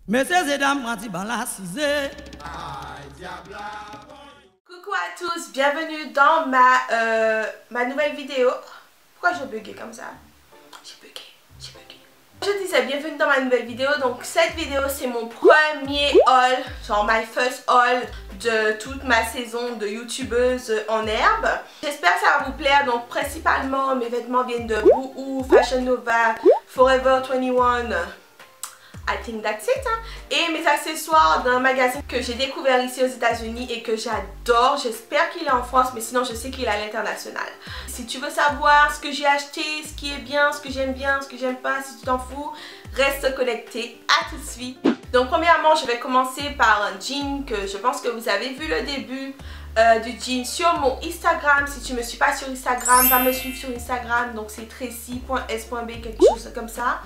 Messieurs et dames, coucou à tous, bienvenue dans ma nouvelle vidéo. Pourquoi j'ai bugué comme ça? J'ai bugué. Je disais bienvenue dans ma nouvelle vidéo. Donc cette vidéo c'est mon premier haul, genre my first haul de toute ma saison de youtubeuse en herbe. J'espère que ça va vous plaire. Donc principalement mes vêtements viennent de Boohoo, Fashion Nova, Forever 21. I think that's it. Hein. Et mes accessoires d'un magazine que j'ai découvert ici aux États-Unis et que j'adore. J'espère qu'il est en France, mais sinon je sais qu'il est à l'international. Si tu veux savoir ce que j'ai acheté, ce qui est bien, ce que j'aime bien, ce que j'aime pas, si tu t'en fous, reste connecté. À tout de suite. Donc premièrement, je vais commencer par un jean que je pense que vous avez vu le début du jean sur mon Instagram. Si tu me suis pas sur Instagram, va me suivre sur Instagram. Donc c'est tracy.s.b, quelque chose comme ça.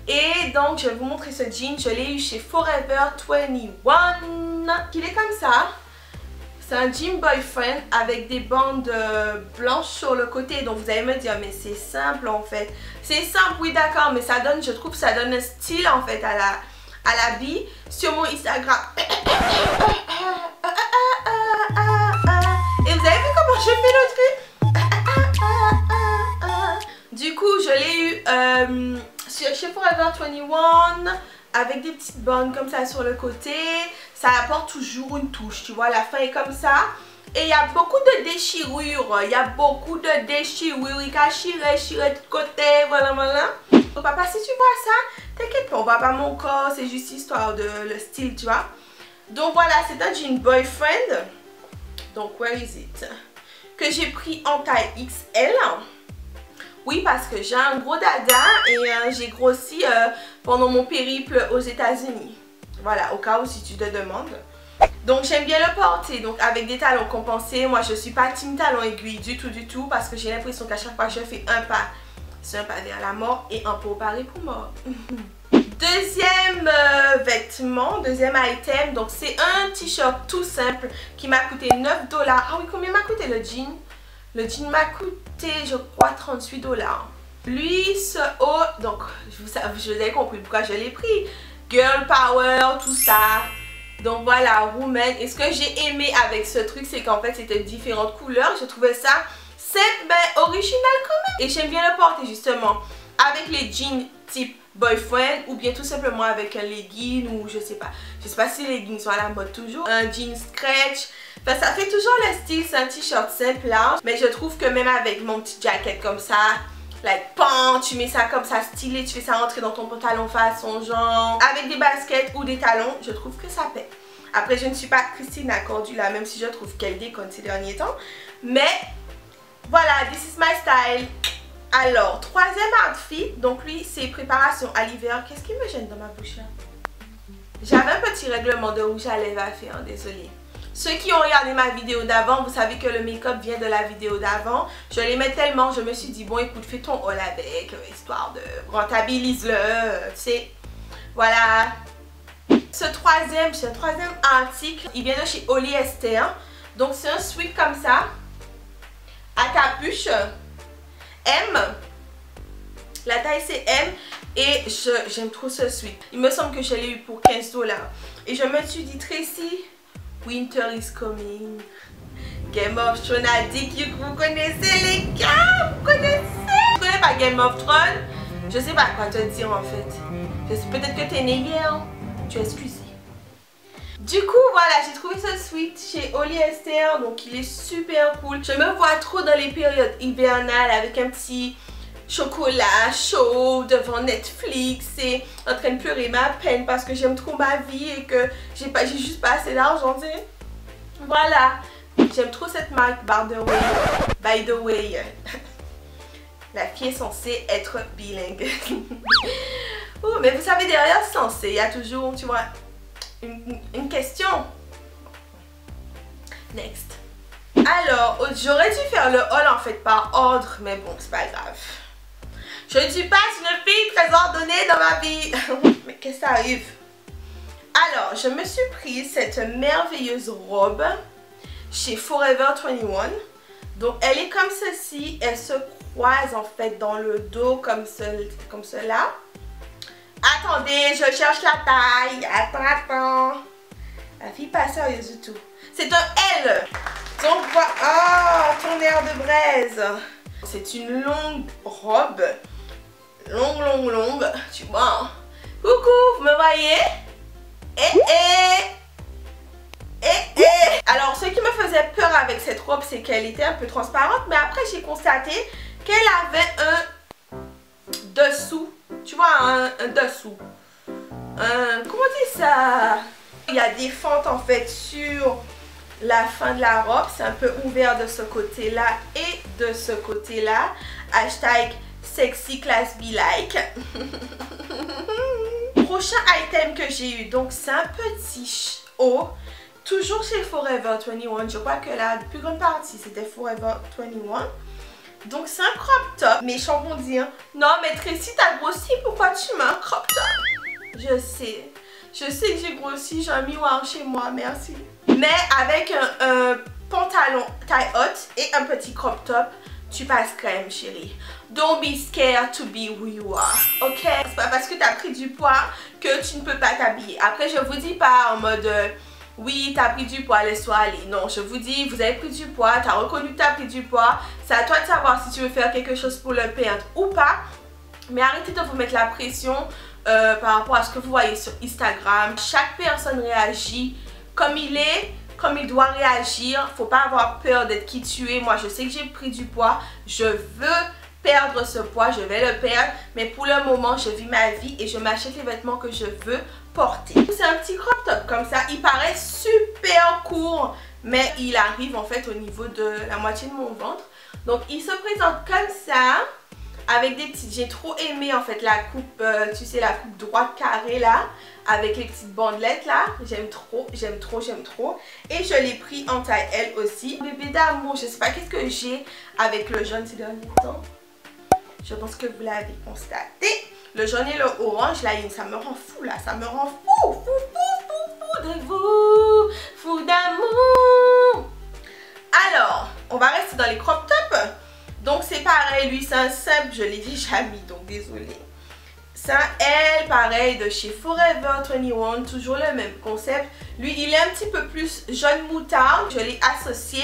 Et donc je vais vous montrer ce jean, je l'ai eu chez Forever 21. Il est comme ça. C'est un jean boyfriend avec des bandes blanches sur le côté. Donc vous allez me dire mais c'est simple en fait. C'est simple, oui d'accord, mais ça donne, je trouve que ça donne un style en fait à l'habit. Sur mon Instagram. Et vous avez vu comment je fais le truc? Du coup je l'ai eu chez Forever 21 avec des petites bandes comme ça sur le côté. Ça apporte toujours une touche, tu vois, la fin est comme ça. Et il y a beaucoup de déchirures, il chirer de côté, voilà. Donc papa, si tu vois ça, t'inquiète pas, on va pas mon corps, c'est juste histoire de le style, tu vois. Donc voilà, c'est un jean boyfriend. Donc where is it? Que j'ai pris en taille XL. Oui, parce que j'ai un gros dada et j'ai grossi pendant mon périple aux États-Unis. Voilà, au cas où si tu te demandes. Donc j'aime bien le porter, donc avec des talons compensés. Moi je suis pas team talons aiguilles du tout parce que j'ai l'impression qu'à chaque fois que je fais un pas, c'est un pas vers la mort et un pas au pari pour mort. Deuxième vêtement, deuxième item, donc c'est un t-shirt tout simple qui m'a coûté 9 $. Ah oui, combien m'a coûté le jean? Le jean m'a coûté, je crois, 38 $. Lui, ce haut, donc vous avez compris pourquoi je l'ai pris. Girl power, tout ça. Donc voilà, woman. Et ce que j'ai aimé avec ce truc, c'est qu'en fait, c'était différentes couleurs. Je trouvais ça simple, mais original quand même. Et j'aime bien le porter justement avec les jeans type boyfriend ou bien tout simplement avec un legging ou je sais pas. Je sais pas si les leggings sont à la mode toujours. Un jean stretch. Enfin, ça fait toujours le style, c'est un t-shirt simple là. Mais je trouve que même avec mon petit jacket comme ça, like pan, tu mets ça comme ça stylé, tu fais ça rentrer dans ton pantalon façon genre. Avec des baskets ou des talons, je trouve que ça paie. Après, je ne suis pas Christina Cordula, même si je trouve qu'elle déconne ces derniers temps. Mais voilà, this is my style. Alors, troisième outfit, donc lui c'est préparation à l'hiver. Qu'est-ce qui me gêne dans ma bouche là? J'avais un petit règlement de rouge à lèvres à faire, désolée. Ceux qui ont regardé ma vidéo d'avant, vous savez que le make-up vient de la vidéo d'avant. Je l'aimais tellement, je me suis dit bon écoute, fais ton haul avec, histoire de rentabilise-le, tu sais. Voilà. C'est un troisième article, il vient de chez Holly Esther. Donc c'est un sweat comme ça, à capuche. M, la taille c'est M et j'aime trop ce sweat. Il me semble que je l'ai eu pour 15 $. Et je me suis dit Tracy, winter is coming. Game of Thrones a dit que vous connaissez les gars, vous connaissez. Tu connais pas Game of Thrones? Je sais pas quoi te dire en fait. Peut-être que t'es né hier, tu es excusé. Du coup voilà, j'ai trouvé ce sweat chez Holly Esther, donc il est super cool. Je me vois trop dans les périodes hivernales avec un petit chocolat chaud devant Netflix et en train de pleurer ma peine parce que j'aime trop ma vie et que j'ai juste pas assez d'argent, tu sais. Voilà, j'aime trop cette marque by the way. La fille est censée être bilingue. Oh, mais vous savez derrière censé, il y a toujours, tu vois, une question. Next. Alors, j'aurais dû faire le haul en fait par ordre, mais bon, c'est pas grave. Je ne suis pas une fille très ordonnée dans ma vie. Mais qu'est-ce que ça arrive? Alors, je me suis prise cette merveilleuse robe chez Forever 21. Donc, elle est comme ceci. Elle se croise en fait dans le dos comme cela. Attendez, je cherche la taille. Attends. La fille pas sérieuse du tout. C'est un L. Donc voilà. Oh, ton air de braise. C'est une longue robe. Longue. Tu vois. Coucou, vous me voyez? Alors, ce qui me faisait peur avec cette robe, c'est qu'elle était un peu transparente. Mais après, j'ai constaté qu'elle avait un dessous. Tu vois, un dessous. Comment dire ça? Il y a des fentes en fait sur la fin de la robe. C'est un peu ouvert de ce côté-là et de ce côté-là. Hashtag sexy class be like. Prochain item que j'ai eu, donc c'est un petit haut. Toujours chez Forever 21. Je crois que la plus grande partie c'était Forever 21. Donc c'est un crop top. Mes gens vont dire, non mais Tracy t'as grossi, pourquoi tu mets un crop top? Je sais que j'ai grossi, j'ai un miroir chez moi, merci. Mais avec un pantalon taille haute et un petit crop top, tu passes crème chérie. Don't be scared to be who you are, ok? C'est pas parce que tu as pris du poids que tu ne peux pas t'habiller. Après je vous dis pas en mode oui tu as pris du poids, laisse-toi aller. Non, je vous dis vous avez pris du poids, tu as reconnu que tu as pris du poids. C'est à toi de savoir si tu veux faire quelque chose pour le perdre ou pas. Mais arrêtez de vous mettre la pression par rapport à ce que vous voyez sur Instagram. Chaque personne réagit comme il est, comme il doit réagir. Faut pas avoir peur d'être qui tu es. Moi je sais que j'ai pris du poids, je veux perdre ce poids, je vais le perdre, mais pour le moment je vis ma vie et je m'achète les vêtements que je veux porter. C'est un petit crop top comme ça, il paraît super court mais il arrive en fait au niveau de la moitié de mon ventre. Donc il se présente comme ça avec des petites, j'ai trop aimé en fait la coupe, tu sais la coupe droite carrée là, avec les petites bandelettes là, j'aime trop. Et je l'ai pris en taille L aussi. Bébé d'amour, je sais pas qu'est-ce que j'ai avec le jaune ces derniers temps. Je pense que vous l'avez constaté. Le jaune et le orange là, ça me rend fou là, ça me rend fou de vous, fou d'amour. Alors, on va rester dans les crop tops. Donc c'est pareil, lui c'est un simple, je l'ai déjà mis, donc désolé. C'est un L, pareil, de chez Forever 21, toujours le même concept. Lui, il est un petit peu plus jaune moutarde. Je l'ai associé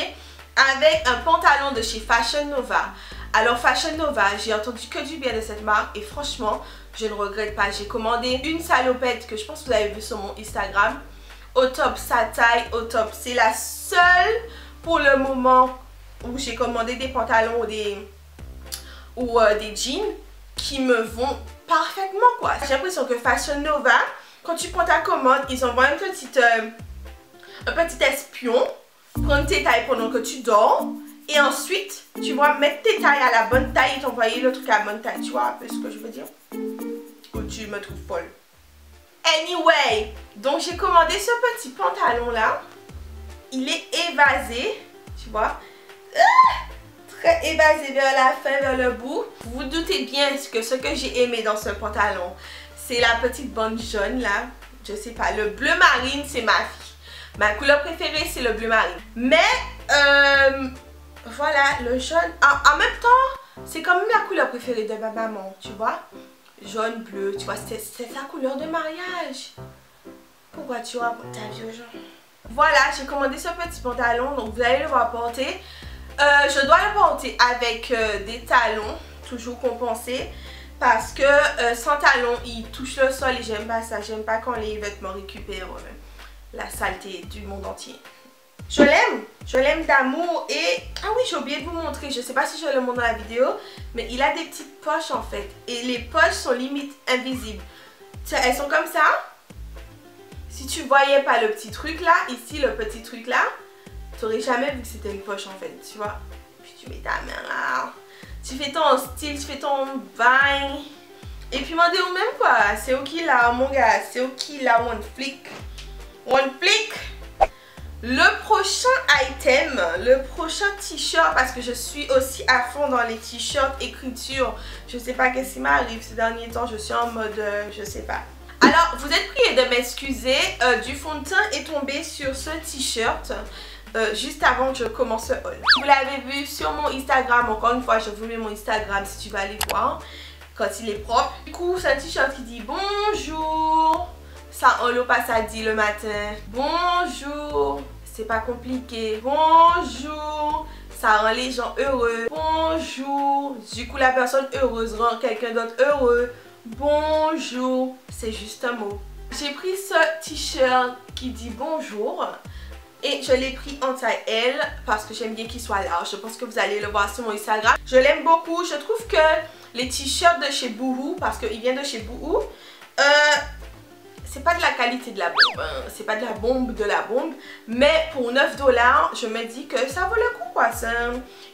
avec un pantalon de chez Fashion Nova. Alors Fashion Nova, j'ai entendu que du bien de cette marque et franchement, je ne regrette pas. J'ai commandé une salopette que je pense que vous avez vu sur mon Instagram. Au top, sa taille, au top. C'est la seule pour le moment où j'ai commandé des pantalons ou des jeans qui me vont parfaitement quoi. J'ai l'impression que Fashion Nova, quand tu prends ta commande, ils envoient un petit espion prendre tes tailles pendant que tu dors et ensuite tu vas mettre tes tailles à la bonne taille et t'envoyer le truc à la bonne taille. Tu vois un peu ce que je veux dire? Ou tu me trouves folle? Anyway, donc j'ai commandé ce petit pantalon là. Il est évasé, tu vois. Très évasé vers la fin, vers le bout. Vous vous doutez bien que ce que j'ai aimé dans ce pantalon, c'est la petite bande jaune là. Je sais pas, le bleu marine c'est ma fille. Ma couleur préférée c'est le bleu marine. Mais voilà, le jaune. En même temps, c'est quand même la couleur préférée de ma maman, tu vois. Jaune, bleu, tu vois, c'est sa couleur de mariage. Pourquoi tu vois ta vie aux gens? Voilà, j'ai commandé ce petit pantalon, donc vous allez le voir porter. Je dois le porter avec des talons, toujours compensés. Parce que sans talons, il touche le sol et j'aime pas ça. J'aime pas quand les vêtements récupèrent la saleté du monde entier. Je l'aime d'amour et... Ah oui, j'ai oublié de vous montrer, je sais pas si je le montre dans la vidéo, mais il a des petites poches en fait. Et les poches sont limite invisibles. Elles sont comme ça. Si tu voyais pas le petit truc là, ici le petit truc là, tu n'aurais jamais vu que c'était une poche en fait, tu vois. Puis tu mets ta main là. Tu fais ton style, tu fais ton bain. Et puis m'en dis ou même quoi, c'est ok là mon gars, c'est ok là, one flick. One flick. Le prochain item, le prochain t-shirt, parce que je suis aussi à fond dans les t-shirts, écriture. Je sais pas qu'est-ce qui m'arrive ces derniers temps, je suis en mode, je sais pas. Alors, vous êtes prié de m'excuser, du fond de teint est tombé sur ce t-shirt. Juste avant que je commence ce haul. Vous l'avez vu sur mon Instagram, encore une fois je vous mets mon Instagram si tu vas aller voir. quand il est propre. Du coup, c'est un t-shirt qui dit bonjour. Ça, on le passe à dire le matin. Bonjour. C'est pas compliqué. Bonjour. Ça rend les gens heureux. Bonjour. Du coup, la personne heureuse rend quelqu'un d'autre heureux. Bonjour. C'est juste un mot. J'ai pris ce t-shirt qui dit bonjour. Et je l'ai pris en taille L parce que j'aime bien qu'il soit large. Je pense que vous allez le voir sur mon Instagram. Je l'aime beaucoup. Je trouve que les t-shirts de chez Boohoo, parce qu'il vient de chez Boohoo, c'est pas de la qualité de la bombe. Hein. C'est pas de la bombe de la bombe. Mais pour 9 $, je me dis que ça vaut le coup quoi.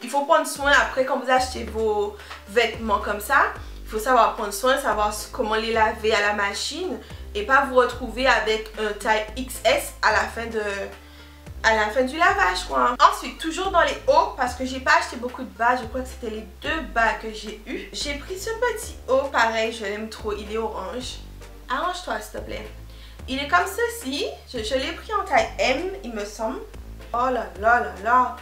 Il faut prendre soin après quand vous achetez vos vêtements comme ça. Il faut savoir prendre soin, savoir comment les laver à la machine. Et pas vous retrouver avec un taille XS à la fin du lavage quoi. Ensuite, toujours dans les hauts, parce que j'ai pas acheté beaucoup de bas, je crois que c'était les 2 bas que j'ai eu. J'ai pris ce petit haut, pareil, je l'aime trop, il est orange. Arrange-toi s'il te plaît. Il est comme ceci, je l'ai pris en taille M, il me semble. Oh là là là là.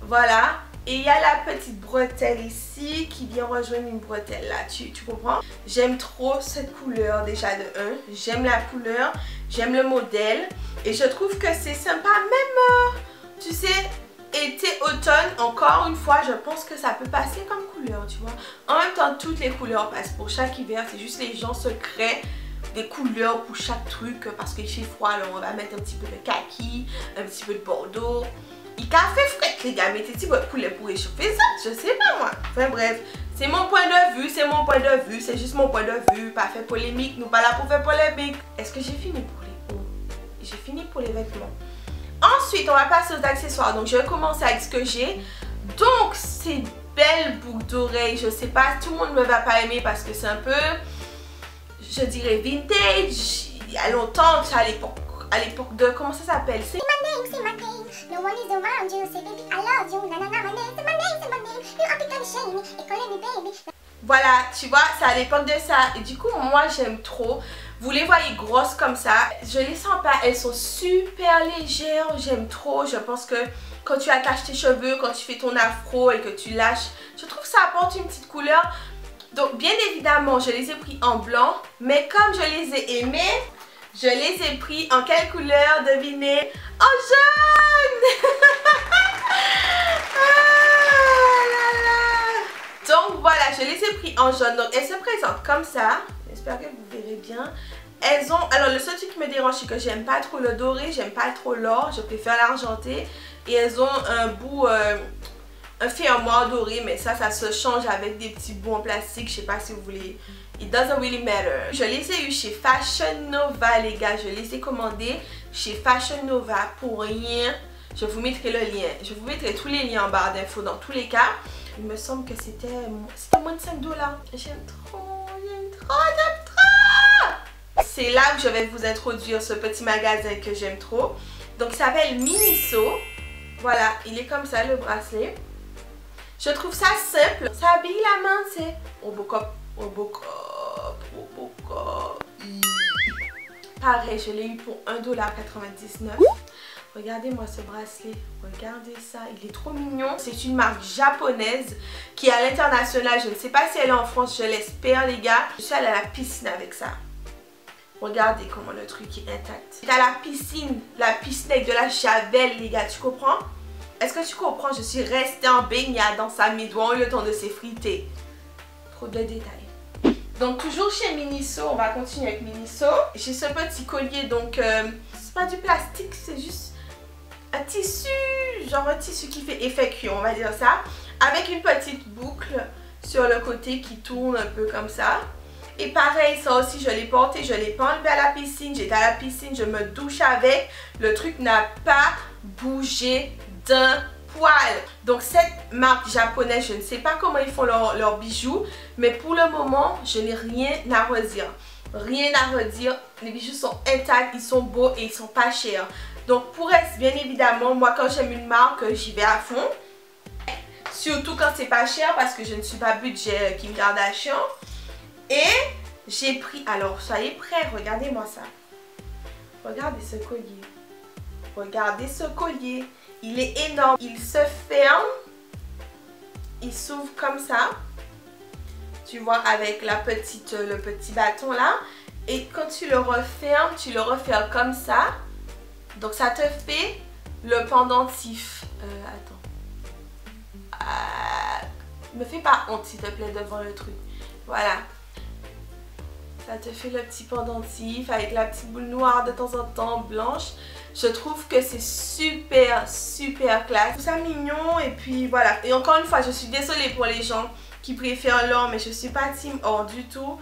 Voilà. Et il y a la petite bretelle ici qui vient rejoindre une bretelle là, tu comprends? J'aime trop cette couleur déjà de 1. J'aime la couleur, j'aime le modèle. Et je trouve que c'est sympa, même, tu sais, été, automne, encore une fois, je pense que ça peut passer comme couleur, tu vois. En même temps, toutes les couleurs passent pour chaque hiver, c'est juste les gens se créent des couleurs pour chaque truc. Parce qu'il fait froid, alors on va mettre un petit peu de kaki, un petit peu de bordeaux. Il fait frais, les gars, mettez-y votre couleur pour réchauffer ça, je sais pas moi. Enfin bref, c'est mon point de vue, c'est mon point de vue, c'est juste mon point de vue, pas fait polémique, nous pas là pour faire polémique. Est-ce que j'ai fini pour les hauts? J'ai fini pour les vêtements. Ensuite, on va passer aux accessoires. Donc, je vais commencer avec ce que j'ai. Donc, ces belles boucles d'oreilles, je sais pas, tout le monde ne va pas aimer parce que c'est un peu, je dirais, vintage. Il y a longtemps, à l'époque de, comment ça s'appelle? C'est my name, no one is around you, say baby I love you, na na na, my name, c'est my name, you are becoming shiny, et calling me baby. Voilà, tu vois, c'est à l'époque de ça. Et du coup, moi, j'aime trop. Vous les voyez grosses comme ça. Je les sens pas, elles sont super légères. J'aime trop. Je pense que quand tu attaches tes cheveux, quand tu fais ton afro et que tu lâches, je trouve que ça apporte une petite couleur. Donc, bien évidemment, je les ai pris en blanc. Mais comme je les ai aimés, je les ai pris en quelle couleur? Devinez? En jaune. Donc voilà, je les ai pris en jaune. Donc elles se présentent comme ça. J'espère que vous verrez bien. Elles ont... Alors le seul truc qui me dérange, c'est que j'aime pas trop le doré. J'aime pas trop l'or. Je préfère l'argenté. Et elles ont un bout... un fermoir doré. Mais ça se change avec des petits bouts en plastique. Je sais pas si vous voulez... It doesn't really matter. Je les ai eu chez Fashion Nova les gars. Je les ai commandés chez Fashion Nova pour rien. Je vous mettrai le lien. Je vous mettrai tous les liens en barre d'infos dans tous les cas. Il me semble que c'était moins de 5 $. J'aime trop, j'aime trop, j'aime trop. C'est là que je vais vous introduire ce petit magasin que j'aime trop. Donc il s'appelle Miniso. Voilà, il est comme ça le bracelet. Je trouve ça simple. Ça habille la main, tu sais. Au beau cop, au beau cop, au beau cop. Pareil, je l'ai eu pour 1,99 $. Regardez-moi ce bracelet, regardez ça, il est trop mignon. C'est une marque japonaise qui est à l'international. Je ne sais pas si elle est en France, je l'espère les gars. Je suis allée à la piscine avec ça. Regardez comment le truc est intact. C'est à la piscine avec de la javel les gars, tu comprends? Est-ce que tu comprends? Je suis restée en baignade dans ça, mes doigts ont eu le temps de s'effriter. Trop de détails. Donc toujours chez Miniso, on va continuer avec Miniso. J'ai ce petit collier, donc c'est pas du plastique, c'est juste un tissu, genre un tissu qui fait effet cuir, on va dire ça, avec une petite boucle sur le côté qui tourne un peu comme ça. Et pareil, ça aussi je l'ai porté, je l'ai pas enlevé à la piscine, j'étais à la piscine, je me douche avec, le truc n'a pas bougé d'un poil. Donc cette marque japonaise, je ne sais pas comment ils font leurs bijoux, mais pour le moment, je n'ai rien à redire. Rien à redire, les bijoux sont intacts, ils sont beaux et ils sont pas chers. Donc pour être bien évidemment, moi quand j'aime une marque, j'y vais à fond. Surtout quand c'est pas cher parce que je ne suis pas budget Kim Kardashian. Et j'ai pris, alors soyez prêts, regardez-moi ça. Regardez ce collier. Regardez ce collier. Il est énorme. Il se ferme. Il s'ouvre comme ça. tu vois, avec le petit bâton là. Et quand tu le refermes comme ça. Donc ça te fait le pendentif. Attends. Me fais pas honte s'il te plaît devant le truc. Voilà. Ça te fait le petit pendentif avec la petite boule noire de temps en temps, blanche. Je trouve que c'est super, super classe. Je trouve ça mignon et puis voilà. Et encore une fois, je suis désolée pour les gens qui préfèrent l'or, mais je suis pas team or du tout.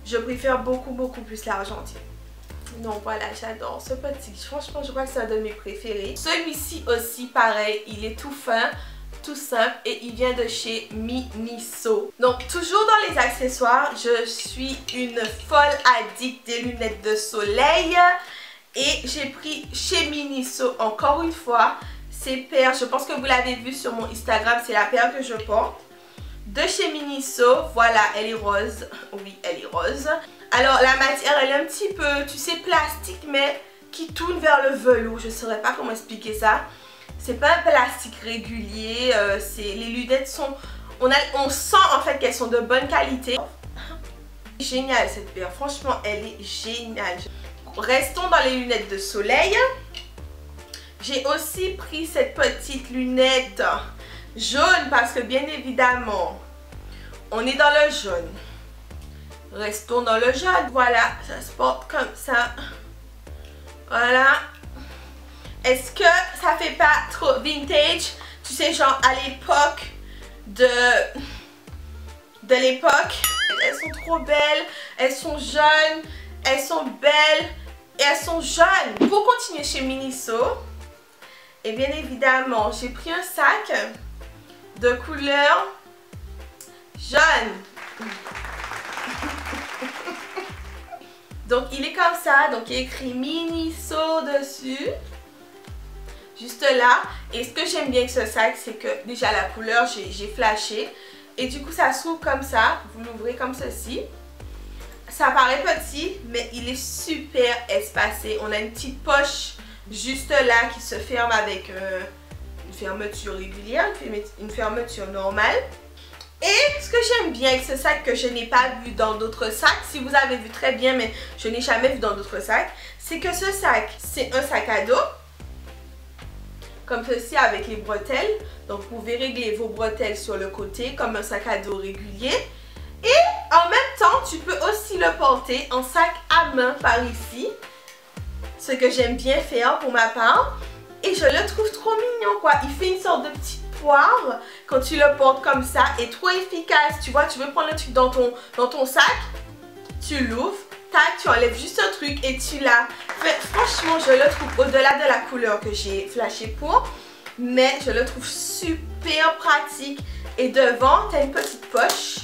Je préfère beaucoup, beaucoup plus l'argentique. Donc voilà, j'adore ce petit. Franchement, je crois que c'est un de mes préférés. Celui-ci aussi, pareil, il est tout fin, tout simple et il vient de chez Miniso. Donc toujours dans les accessoires, je suis une folle addict des lunettes de soleil. Et j'ai pris chez Miniso encore une fois ces paires. Je pense que vous l'avez vu sur mon Instagram, c'est la paire que je porte. De chez Miniso, voilà, elle est rose. Oui, elle est rose. Alors la matière, elle est un petit peu, tu sais, plastique, mais qui tourne vers le velours. Je ne saurais pas comment expliquer ça. C'est pas un plastique régulier. Les lunettes sont... On sent en fait qu'elles sont de bonne qualité. Génial cette paire. Franchement, elle est géniale. Restons dans les lunettes de soleil. J'ai aussi pris cette petite lunette jaune parce que bien évidemment, on est dans le jaune. Restons dans le jaune. Voilà, ça se porte comme ça. Voilà. Est-ce que ça fait pas trop vintage? Tu sais, genre à l'époque de l'époque. Elles sont trop belles. Elles sont jeunes. Elles sont belles. Et elles sont jeunes. Pour continuer chez Miniso, et bien évidemment, j'ai pris un sac de couleur jaune. Donc il est comme ça. Donc il est écrit Miniso dessus. Juste là. Et ce que j'aime bien avec ce sac, c'est que déjà la couleur, j'ai flashé. Et du coup ça s'ouvre comme ça. Vous l'ouvrez comme ceci. Ça paraît petit, mais il est super espacé. On a une petite poche juste là qui se ferme avec une fermeture régulière, une fermeture normale. Et ce que j'aime bien avec ce sac que je n'ai pas vu dans d'autres sacs, si vous avez vu très bien, mais je n'ai jamais vu dans d'autres sacs, c'est que ce sac, c'est un sac à dos. Comme ceci avec les bretelles. Donc vous pouvez régler vos bretelles sur le côté comme un sac à dos régulier. Et en même temps, tu peux aussi le porter en sac à main par ici. Ce que j'aime bien faire pour ma part. Et je le trouve trop mignon quoi. Il fait une sorte de petite poire quand tu le portes comme ça. Et trop efficace. Tu vois, tu veux prendre le truc dans ton sac. Tu l'ouvres. Tac, tu enlèves juste un truc et tu l'as. Franchement, je le trouve au-delà de la couleur que j'ai flashé pour. Mais je le trouve super pratique. Et devant, tu as une petite poche.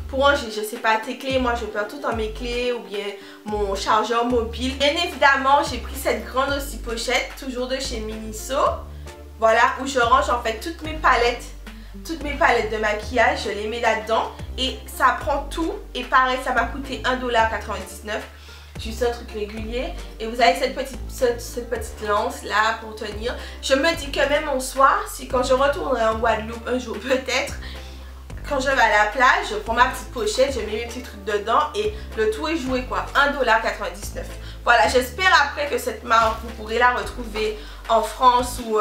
Pour ranger, je sais pas, tes clés, moi je perds tout dans mes clés ou bien mon chargeur mobile. Bien évidemment, j'ai pris cette grande aussi pochette, toujours de chez Miniso. Voilà, où je range en fait toutes mes palettes de maquillage, je les mets là-dedans. Et ça prend tout. Et pareil, ça m'a coûté 1,99 $. Juste un truc régulier. Et vous avez cette petite lance là pour tenir. Je me dis que même en soir, si quand je retournerai en Guadeloupe un jour peut-être, quand je vais à la plage, je prends ma petite pochette, je mets mes petits trucs dedans et le tout est joué quoi, 1,99 $. Voilà, j'espère après que cette marque, vous pourrez la retrouver en France ou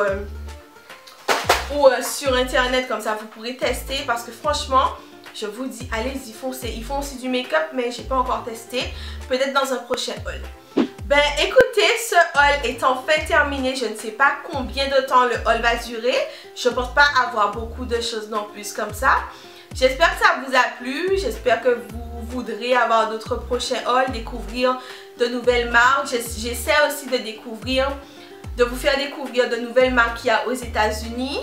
sur internet, comme ça vous pourrez tester parce que franchement, je vous dis, allez-y, foncez. Ils font aussi du make-up mais j'ai pas encore testé, peut-être dans un prochain haul. Ben écoutez, ce haul est enfin terminé. Je ne sais pas combien de temps le haul va durer. Je ne pense pas avoir beaucoup de choses non plus comme ça. J'espère que ça vous a plu. J'espère que vous voudrez avoir d'autres prochains hauls, découvrir de nouvelles marques. J'essaie aussi de vous faire découvrir de nouvelles marques qu'il y a aux États-Unis.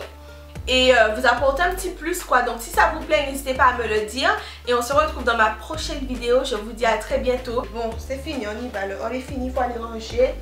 Et vous apporter un petit plus quoi. Donc si ça vous plaît, n'hésitez pas à me le dire. Et on se retrouve dans ma prochaine vidéo. Je vous dis à très bientôt. Bon, c'est fini, on y va. Le haul est fini, il faut aller ranger.